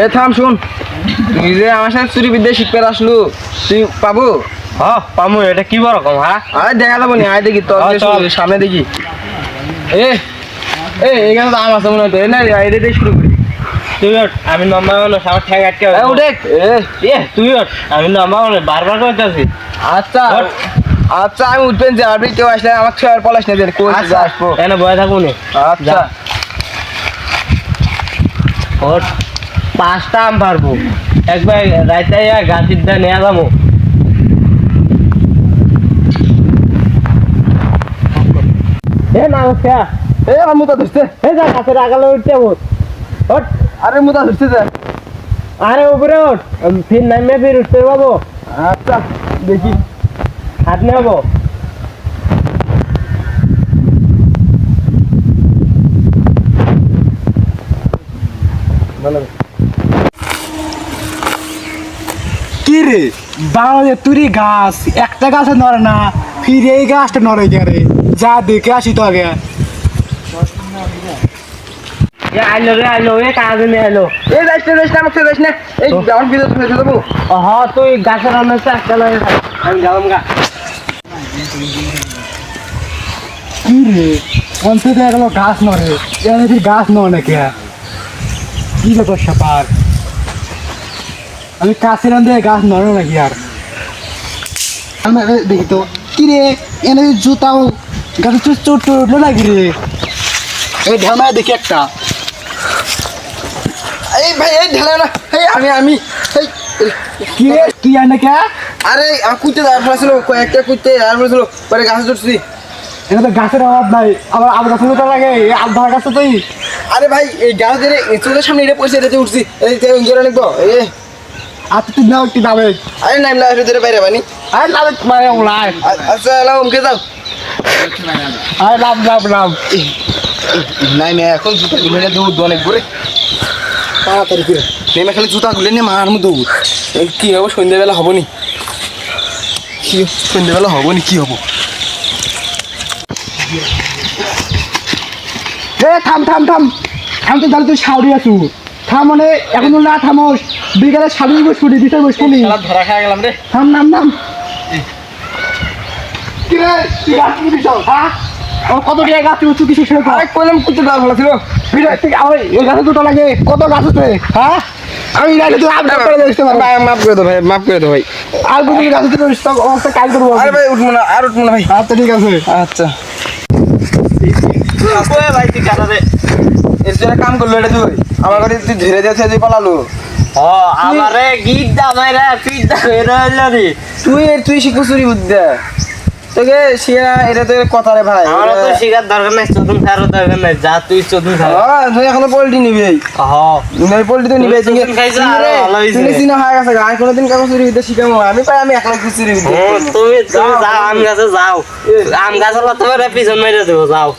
এ থাম শুন, তুই যে আমার সাথে চুরি বিদ্যা শিখতে আসলু, তুই পাবো? হ্যাঁ পামু। এটা কি বড় কম? হ্যাঁ আরে দেখা যাবো নি, আয় দেখি তোর সামনে দেখি। এ এখানে তো আম আছে মনে হয়, তো এ না এটা দিয়ে শুরু করি। তুই ওঠ, আমি নম্বর আমার ঠ্যাং আটকে উঠে তুই ওঠ, আমি নম্বর বারবার করতেছি। আচ্ছা আচ্ছা, আমি উঠবেন যে আপনি কেউ আসলে আমার ছেলে আর পলাশ নেই কোন আসবো এনে বয়ে থাকুন। আচ্ছা ওঠ, 5টা আম পারবো একবার রাইতে গাছির দা নিয়ে যাবো। এ না খেয়া এ আমার মুতা ধরছে, এই যা গাছের আগালে উঠতে ওঠ। আরে মুতা ধরছে যে। আরে উপরে ওঠ, ফির নামে ফির উঠতে পাবো। আচ্ছা দেখি, হাত নেবো। কি রে বাংলাদেশ তুরি গাছ একটা গাছে নড়ে না, ফির এই গাছটা নড়ে গেলে যা দেখে আসি তো আগে। আইলো রে আইলো, এ কাজ নিয়ে আইলো। এই যাইস না আমার সাথে যাইস না, এই আমার ভিতরে ফেলে দেবো। হ তুই গাছের অনেক একটা লাগে, আমি গেলাম গা। কি রে অন্তত এগুলো গাছ নড়ে, এখানে ফির গাছ নড়ে নাকি? কি ব্যাপার স্যাপার, আমি কাছের আনতে গাছ নড়ে নাকি? আর আমি দেখি তো কি রে এনে জুতাও গাছে চোট চোট উঠলো নাকি রে? এই ঢামায় দেখি একটা। এই ভাই এই ঢেলে না, এই আমি এই কি রে তুই আনে কে? আরে কুত্তে দাঁড় ফেলেছিল, কয়েকটা কুত্তে দাঁড় ফেলেছিল, পরে গাছে চড়ছি। এটা তো গাছের অভাব নাই, আবার আম গাছে উঠা লাগে, এই আম ধরা গাছে তুই। আরে ভাই এই গাছ চোখের সামনে এটা পয়সা এটাতে উঠছি, এই ইঞ্জোরে নিবো। আচ্ছা তুই নাও একটু দামে। আরে নাম না ধরে বাইরে বানি। আরে লাভ মারে ওলাই, আচ্ছা এলাম অমকে যাও। আরে লাভ লাভ লাভ। নাই মে এখন জুতা গুলো নিয়ে দৌড় অনেক ঘুরে তাড়াতাড়ি করে নেমে খালি জুতা গুলো নিয়ে মার মতো দৌড়। কি হবো সন্ধ্যাবেলা হবো নি, কি সন্ধ্যাবেলা হবো নি, কি হবো? এ থাম থাম থাম, আমি তো জানি তুই সাউরি আছু। থাম মানে এখন না থামোস, বিকালে সাড়ে বসবি বিকালে বসবি। ধরা খাই গেলাম রে। থাম নাম নাম। কি রে তুই গাছ কি দিছ? হ্যাঁ ও কত টাকা গাছ উঁচু কিছু শেষ আরে কইলাম কুত্তে দাঁড় ফেলেছিল। এই গাছে দুটো লাগে, কত গাছ আছে? হ্যাঁ আমি রাইলে তুই আপ করে দিতে পারবো। মাফ করে দো ভাই, মাফ করে দো ভাই। আর বুঝি গাছে দুটো অবস্থা কাজ করবো। আরে ভাই উঠবো না, আর উঠবো না ভাই। আচ্ছা ঠিক আছে। আচ্ছা ভাই তুই কাটারে এর জন্য কাম করলো এটা তুই আমার ঘরে তুই ধীরে ধীরে তুই পালালো। আমারে গীত দামাই রে পিট দামাই রে। তুই শিখবো চুরি বুদ্ধা, তোকে শিয়া এটা তো কথা রে ভাই। আমার তো শিকার দরকার নাই, চতুন খাওয়ার দরকার নাই, যা তুই চতুন খা। তুই এখনো পোল্ট্রি নিবি, পোল্ট্রি তো নিবি। তুমি চিনা হয়ে গেছে, আর কোনোদিন কাগজ চুরি বিদ্যা শিখাবো আমি পাই, আমি এখন চুরি বিদ্যা। তুমি যাও আম গাছে যাও, আম গাছ তোমার পিছন মেরে দেবো যাও।